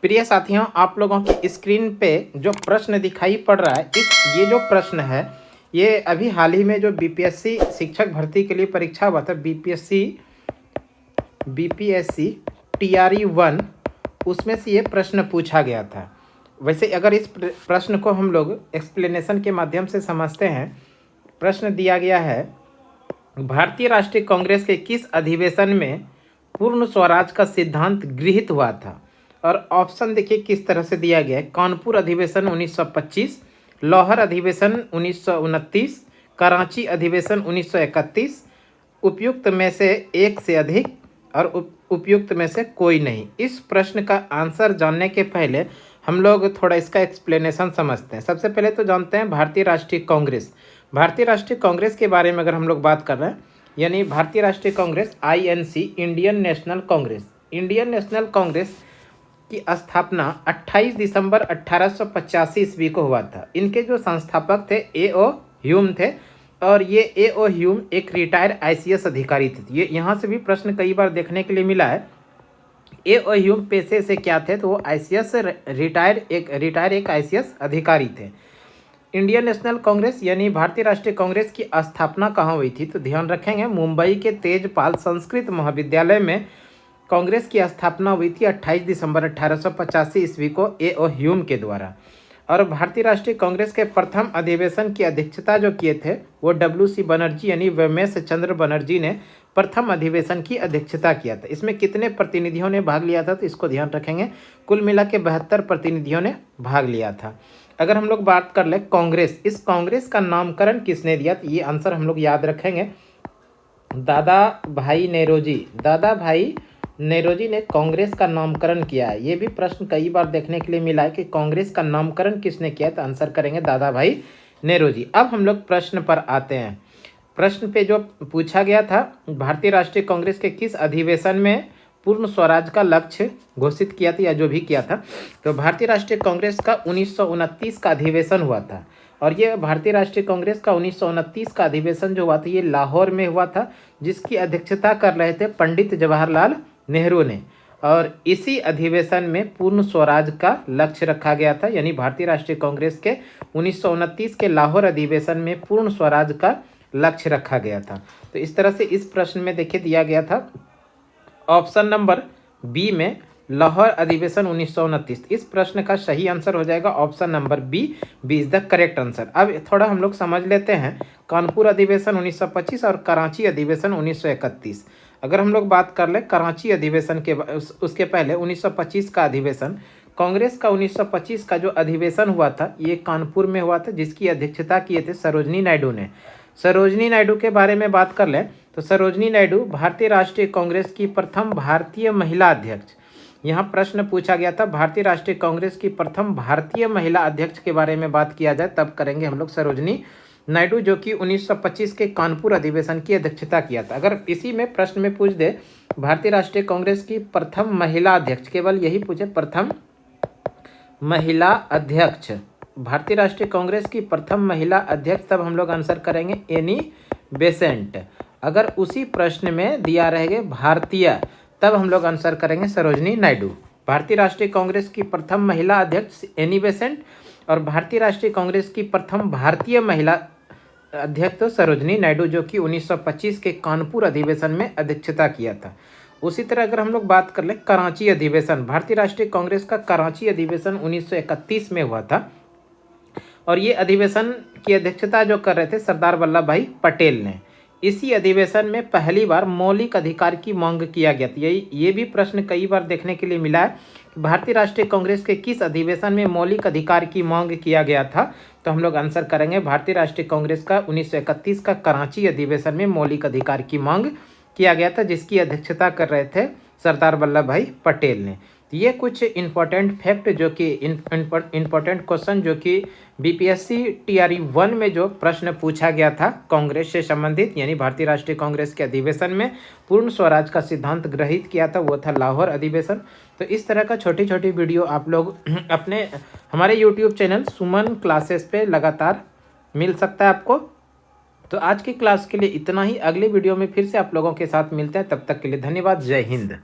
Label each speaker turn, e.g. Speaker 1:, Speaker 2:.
Speaker 1: प्रिय साथियों, आप लोगों की स्क्रीन पे जो प्रश्न दिखाई पड़ रहा है ये जो प्रश्न है ये अभी हाल ही में जो बीपीएससी शिक्षक भर्ती के लिए परीक्षा हुआ था, बीपीएससी TRE-1, उसमें से ये प्रश्न पूछा गया था। वैसे अगर इस प्रश्न को हम लोग एक्सप्लेनेशन के माध्यम से समझते हैं, प्रश्न दिया गया है भारतीय राष्ट्रीय कांग्रेस के किस अधिवेशन में पूर्ण स्वराज का सिद्धांत गृहीत हुआ था। और ऑप्शन देखिए किस तरह से दिया गया है। कानपुर अधिवेशन 1925, लाहौर अधिवेशन 1929, कराची अधिवेशन 1931, उपयुक्त में से एक से अधिक और उपयुक्त में से कोई नहीं। इस प्रश्न का आंसर जानने के पहले हम लोग थोड़ा इसका एक्सप्लेनेशन समझते हैं। सबसे पहले तो जानते हैं भारतीय राष्ट्रीय कांग्रेस। भारतीय राष्ट्रीय कांग्रेस के बारे में अगर हम लोग बात कर रहे हैं, यानी भारतीय राष्ट्रीय Congress INC, Indian national Congress. Indian national Congress की स्थापना 28 दिसंबर 1885 ईस्वी को हुआ था। इनके जो संस्थापक थे A.O. ह्यूम थे, और ये A.O. ह्यूम एक रिटायर्ड ICS अधिकारी थे। ये यहाँ से भी प्रश्न कई बार देखने के लिए मिला है। A.O. ह्यूम पेशे से क्या थे, तो वो ICS से रिटायर एक ICS अधिकारी थे। इंडियन नेशनल कांग्रेस यानी भारतीय राष्ट्रीय कांग्रेस की स्थापना कहाँ हुई थी, तो ध्यान रखेंगे मुंबई के तेजपाल संस्कृत महाविद्यालय में कांग्रेस की स्थापना हुई थी 28 दिसंबर 1885 ईस्वी को A.O. ह्यूम के द्वारा। और भारतीय राष्ट्रीय कांग्रेस के प्रथम अधिवेशन की अध्यक्षता जो किए थे वो WC बनर्जी यानी व्योमेश चंद्र बनर्जी ने प्रथम अधिवेशन की अध्यक्षता किया था। इसमें कितने प्रतिनिधियों ने भाग लिया था, तो इसको ध्यान रखेंगे, कुल मिला के 72 प्रतिनिधियों ने भाग लिया था। अगर हम लोग बात कर ले कांग्रेस, इस कांग्रेस का नामकरण किसने दिया, तो ये आंसर हम लोग याद रखेंगे, दादा भाई नेरोजी। दादा भाई नेरोजी ने कांग्रेस का नामकरण किया है। ये भी प्रश्न कई बार देखने के लिए मिला है कि कांग्रेस का नामकरण किसने किया, तो आंसर करेंगे दादा भाई नेरोजी। अब हम लोग प्रश्न पर आते हैं। प्रश्न पे जो पूछा गया था, भारतीय राष्ट्रीय कांग्रेस के किस अधिवेशन में पूर्ण स्वराज का लक्ष्य घोषित किया था, या जो भी किया था, तो भारतीय राष्ट्रीय कांग्रेस का 1929 का अधिवेशन हुआ था। और ये भारतीय राष्ट्रीय कांग्रेस का 1929 का अधिवेशन जो हुआ था ये लाहौर में हुआ था, जिसकी अध्यक्षता कर रहे थे पंडित जवाहरलाल नेहरू ने। और इसी अधिवेशन में पूर्ण स्वराज का लक्ष्य रखा गया था, यानी भारतीय राष्ट्रीय कांग्रेस के 1929 के लाहौर अधिवेशन में पूर्ण स्वराज का लक्ष्य रखा गया था। तो इस तरह से इस प्रश्न में देखिए दिया गया था ऑप्शन नंबर बी में लाहौर अधिवेशन 1929। इस प्रश्न का सही आंसर हो जाएगा option number B is the correct answer. अब थोड़ा हम लोग समझ लेते हैं कानपुर अधिवेशन 1925 और कराची अधिवेशन 1931। अगर हम लोग बात कर ले कराची अधिवेशन के उसके पहले 1925 का अधिवेशन, कांग्रेस का 1925 का जो अधिवेशन हुआ था ये कानपुर में हुआ था, जिसकी अध्यक्षता किए थे सरोजनी नायडू ने। सरोजनी नायडू के बारे में बात कर लें तो सरोजनी नायडू भारतीय राष्ट्रीय कांग्रेस की प्रथम भारतीय महिला अध्यक्ष। यहाँ प्रश्न पूछा गया था भारतीय राष्ट्रीय कांग्रेस की प्रथम भारतीय महिला अध्यक्ष के बारे में बात किया जाए तब करेंगे हम लोग सरोजनी नायडू, जो कि 1925 के कानपुर अधिवेशन की अध्यक्षता किया था। अगर इसी में प्रश्न में पूछ दे भारतीय राष्ट्रीय कांग्रेस की प्रथम महिला अध्यक्ष, केवल यही पूछे प्रथम महिला अध्यक्ष, भारतीय राष्ट्रीय कांग्रेस की प्रथम महिला अध्यक्ष, तब हम लोग आंसर करेंगे एनी बेसेंट। अगर उसी प्रश्न में दिया रहेगा भारतीय, तब हम लोग आंसर करेंगे सरोजनी नायडू। भारतीय राष्ट्रीय कांग्रेस की प्रथम महिला अध्यक्ष एनी बेसेंट, और भारतीय राष्ट्रीय कांग्रेस की प्रथम भारतीय महिला अध्यक्ष तो सरोजनी नायडू, जो कि 1925 के कानपुर अधिवेशन में अध्यक्षता किया था। उसी तरह अगर हम लोग बात कर ले कराची अधिवेशन, भारतीय राष्ट्रीय कांग्रेस का कराची अधिवेशन 1931 में हुआ था, और ये अधिवेशन की अध्यक्षता जो कर रहे थे सरदार वल्लभ भाई पटेल ने। इसी अधिवेशन में पहली बार मौलिक अधिकार की मांग किया गया था। ये भी प्रश्न कई बार देखने के लिए मिला है कि भारतीय राष्ट्रीय कांग्रेस के किस अधिवेशन में मौलिक अधिकार की मांग किया गया था, तो हम लोग आंसर करेंगे भारतीय राष्ट्रीय कांग्रेस का 1931 का कराची अधिवेशन में मौलिक अधिकार की मांग किया गया था, जिसकी अध्यक्षता कर रहे थे सरदार वल्लभ भाई पटेल ने। ये कुछ इंपॉर्टेंट फैक्ट जो कि इंपॉर्टेंट क्वेश्चन जो कि बीपीएससी TRE-1 में जो प्रश्न पूछा गया था कांग्रेस से संबंधित, यानी भारतीय राष्ट्रीय कांग्रेस के अधिवेशन में पूर्ण स्वराज का सिद्धांत ग्रहित किया था, वो था लाहौर अधिवेशन। तो इस तरह का छोटी छोटी वीडियो आप लोग अपने हमारे यूट्यूब चैनल सुमन क्लासेस पे लगातार मिल सकता है आपको। तो आज की क्लास के लिए इतना ही। अगले वीडियो में फिर से आप लोगों के साथ मिलते हैं, तब तक के लिए धन्यवाद। जय हिंद।